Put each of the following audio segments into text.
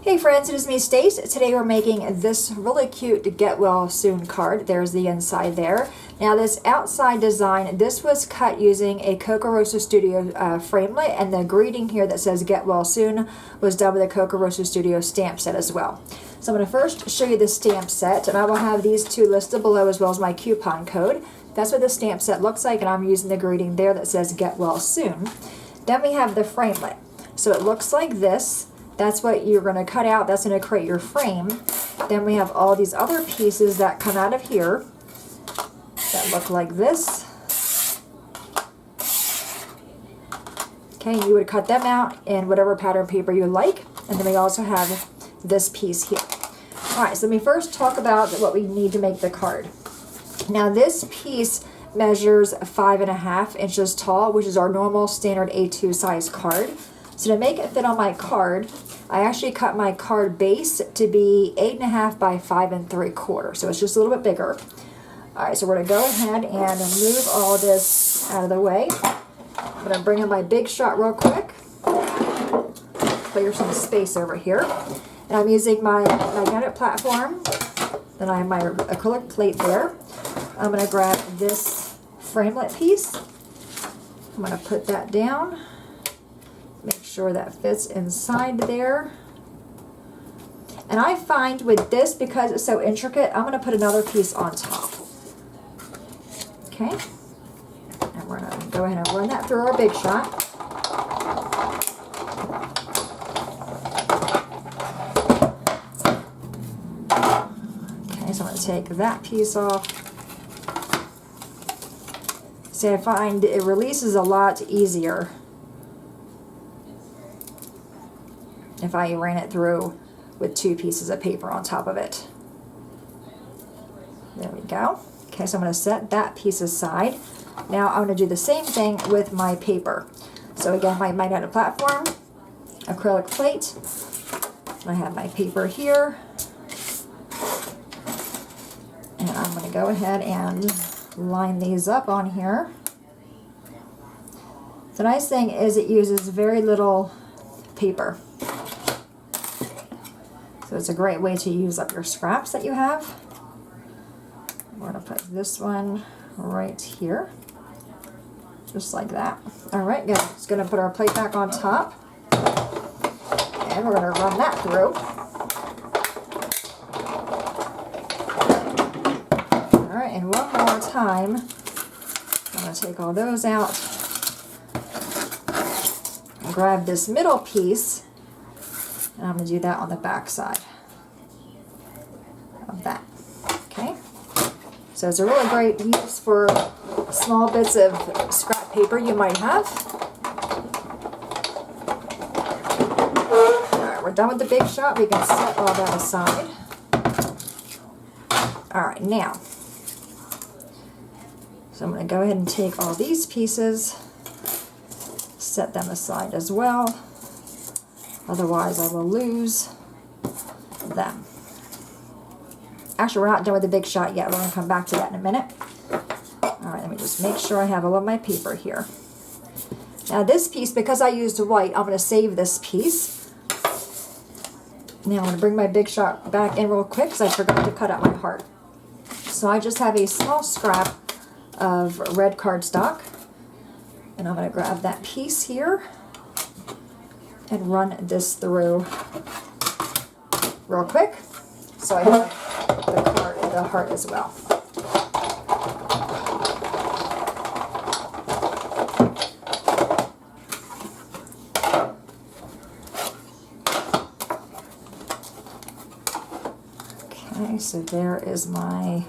Hey friends, it is me, Stace. Today we're making this really cute Get Well Soon card. There's the inside there. Now this outside design, this was cut using a Kokorosa Studio framelit, and the greeting here that says Get Well Soon was done with a Kokorosa Studio stamp set as well. So I'm going to first show you the stamp set, and I will have these two listed below as well as my coupon code. That's what the stamp set looks like, and I'm using the greeting there that says Get Well Soon. Then we have the framelit. So it looks like this. That's what you're going to cut out. That's going to create your frame. Then we have all these other pieces that come out of here that look like this. Okay, you would cut them out in whatever pattern paper you like. And then we also have this piece here. Alright, so let me first talk about what we need to make the card. Now this piece measures 5.5 inches tall, which is our normal standard A2 size card. So to make it fit on my card, I actually cut my card base to be 8.5 by 5 3/4. So it's just a little bit bigger. Alright, so we're going to go ahead and move all this out of the way. I'm going to bring in my big shot real quick. Clear some space over here. And I'm using my magnetic platform. Then I have my acrylic plate there. I'm going to grab this framelit piece. I'm going to put that down. Make sure that fits inside there. And I find with this, because it's so intricate, I'm going to put another piece on top. Okay. And we're going to go ahead and run that through our big shot. Okay, so I'm going to take that piece off. See, I find it releases a lot easier if I ran it through with two pieces of paper on top of it. There we go. Okay, so I'm going to set that piece aside. Now I'm going to do the same thing with my paper. So again, my magnetic platform, acrylic plate. I have my paper here. And I'm going to go ahead and line these up on here. The nice thing is it uses very little paper. So it's a great way to use up your scraps that you have. We're going to put this one right here. Just like that. Alright, good. Just going to put our plate back on top. And we're going to run that through. Alright, and one more time. I'm going to take all those out. And grab this middle piece. And I'm going to do that on the back side of that. Okay. So it's a really great use for small bits of scrap paper you might have. Alright, we're done with the big shot. We can set all that aside. Alright, now. So I'm going to go ahead and take all these pieces, set them aside as well. Otherwise, I will lose them. Actually, we're not done with the big shot yet. We're going to come back to that in a minute. Alright, let me just make sure I have all of my paper here. Now this piece, because I used white, I'm going to save this piece. Now I'm going to bring my big shot back in real quick because I forgot to cut out my heart. So I just have a small scrap of red cardstock. And I'm going to grab that piece here and run this through real quick, so I have the heart as well. Okay, so there is my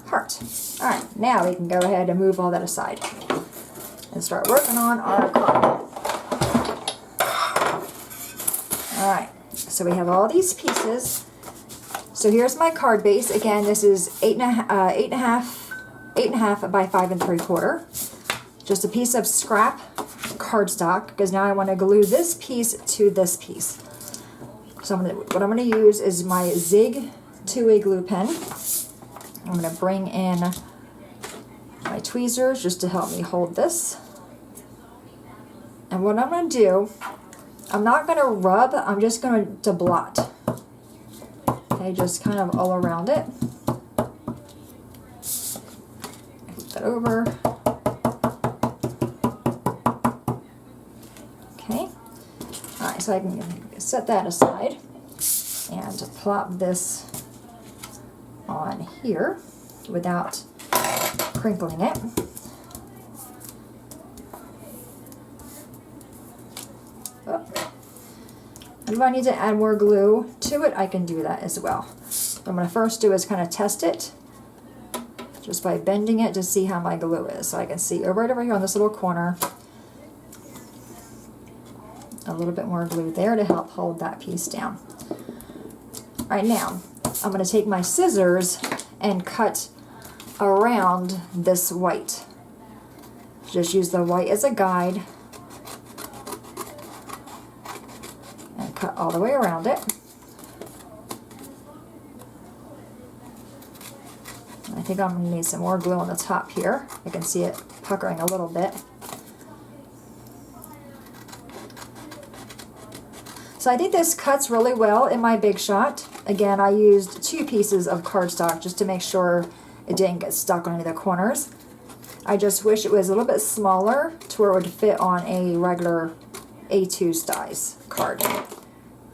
heart. Alright, now we can go ahead and move all that aside and start working on our card. Alright, so we have all these pieces. So here's my card base. Again, this is 8.5 by 5 3/4. Just a piece of scrap cardstock, because now I want to glue this piece to this piece. So what I'm going to use is my Zig 2A glue pen. I'm going to bring in my tweezers just to help me hold this. And what I'm going to do I'm not going to rub, I'm just going to blot. Okay, just kind of all around it. Flip that over. Okay. Alright, so I can set that aside and plop this on here without crinkling it. Oh. And if I need to add more glue to it, I can do that as well. What I'm going to first do is kind of test it just by bending it to see how my glue is. So I can see right over here on this little corner, a little bit more glue there to help hold that piece down. All right, now I'm going to take my scissors and cut around this white. Just use the white as a guide and cut all the way around it. I think I'm going to need some more glue on the top here. I can see it puckering a little bit. So I think this cuts really well in my Big Shot. Again, I used 2 pieces of cardstock just to make sure it didn't get stuck on any of the corners. I just wish it was a little bit smaller to where it would fit on a regular A2 size card. All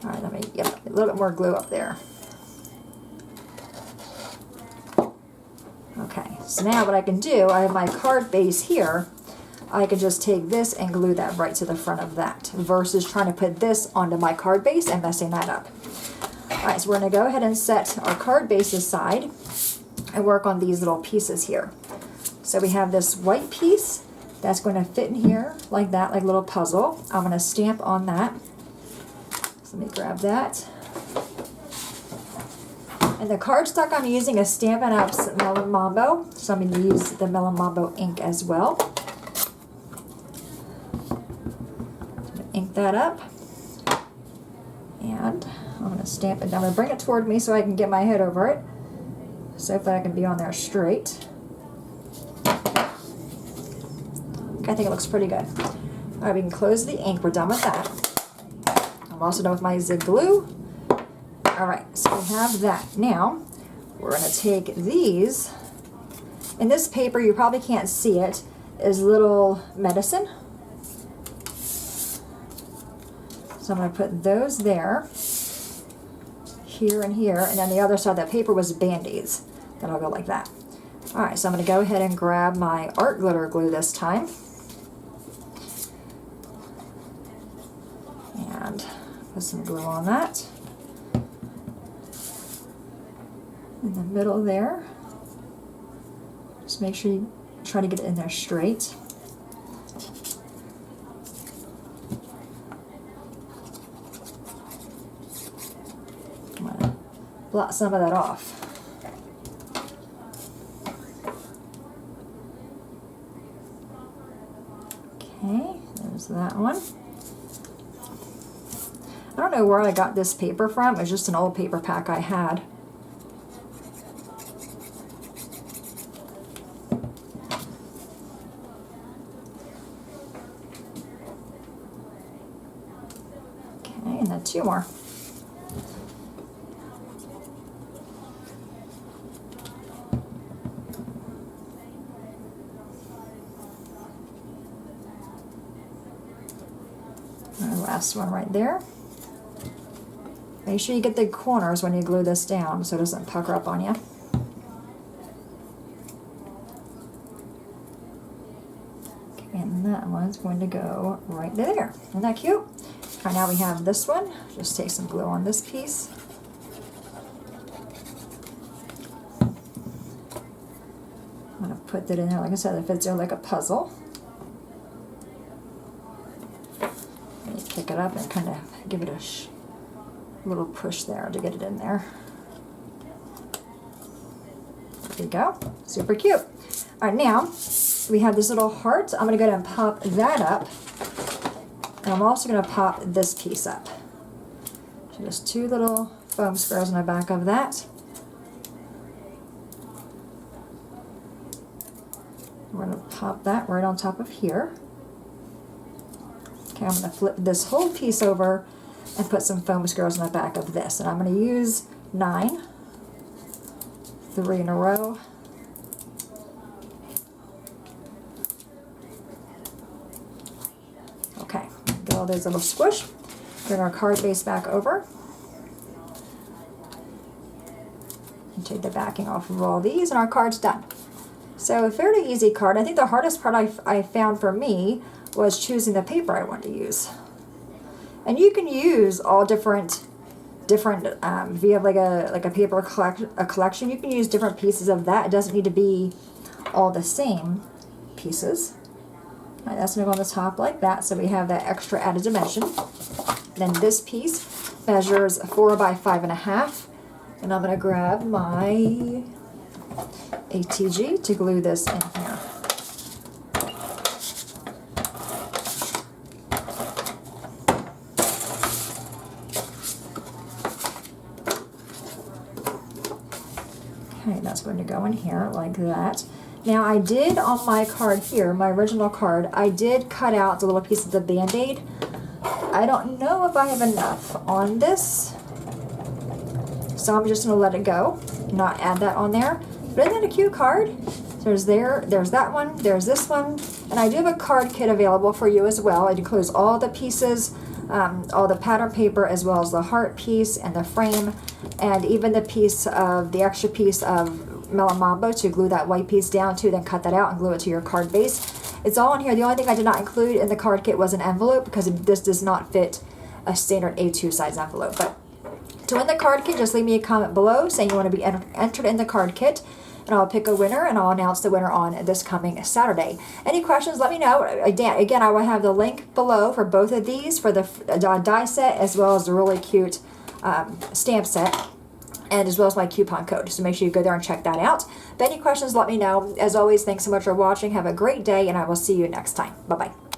right, let me get a little bit more glue up there. Okay, so now what I can do, I have my card base here. I can just take this and glue that right to the front of that versus trying to put this onto my card base and messing that up. Alright, so we're going to go ahead and set our card base aside and work on these little pieces here. So we have this white piece that's going to fit in here like that, like a little puzzle. I'm going to stamp on that. So let me grab that. And the cardstock I'm using is Stampin' Up's Melon Mambo, so I'm going to use the Melon Mambo ink as well. Ink that up, and I'm going to stamp it down. I'm going to bring it toward me so I can get my head over it, so that I can be on there straight. Okay, I think it looks pretty good. Alright, we can close the ink. We're done with that. I'm also done with my zig glue. Alright, so we have that. Now, we're going to take these. In this paper, you probably can't see it, is little medicine. So I'm going to put those there, here and here, and then the other side of that paper was Band-Aids. Then I'll go like that. Alright, so I'm going to go ahead and grab my art glitter glue this time. And put some glue on that. In the middle there. Just make sure you try to get it in there straight. Blot some of that off. Okay, there's that one. I don't know where I got this paper from. It was just an old paper pack I had. Okay, and then 2 more. Last one right there. Make sure you get the corners when you glue this down so it doesn't pucker up on you. Okay, and that one's going to go right there. Isn't that cute? All right, now we have this one. Just take some glue on this piece. I'm going to put that in there. Like I said, it fits there like a puzzle. Pick it up and kind of give it a little push there to get it in there. There you go. Super cute. All right, now we have this little heart. I'm going to go ahead and pop that up. And I'm also going to pop this piece up. So just 2 little foam squares on the back of that. We're going to pop that right on top of here. Okay, Okay, I'm going to flip this whole piece over and put some foam squares on the back of this. And I'm going to use 9, 3 in a row. Okay, get all those little squish. Bring our card base back over. And take the backing off of all these, and our card's done. So a fairly easy card. I think the hardest part I found for me was choosing the paper I want to use. And you can use all different if you have like a paper collection, you can use different pieces of that. It doesn't need to be all the same pieces. All right, that's going to go on the top like that, so we have that extra added dimension. Then this piece measures 4 by 5.5, and I'm going to grab my ATG to glue this in here. Okay, that's going to go in here like that. Now I did on my card here, my original card, I did cut out the little piece of the Band-Aid. I don't know if I have enough on this, so I'm just going to let it go, not add that on there. But isn't that a cute card? There's that one, there's this one, and I do have a card kit available for you as well. It includes all the pieces, all the pattern paper, as well as the heart piece and the frame, and even the extra piece of Melon Mambo to glue that white piece down to, then cut that out and glue it to your card base. It's all in here. The only thing I did not include in the card kit was an envelope, because this does not fit a standard A2 size envelope. But to win the card kit, just leave me a comment below saying you want to be entered in the card kit, and I'll pick a winner and I'll announce the winner on this coming Saturday. Any questions, let me know. Again, I will have the link below for both of these, for the die set as well as the really cute stamp set, and as well as my coupon code. So make sure you go there and check that out. But any questions, let me know. As always, thanks so much for watching. Have a great day, and I will see you next time. Bye-bye.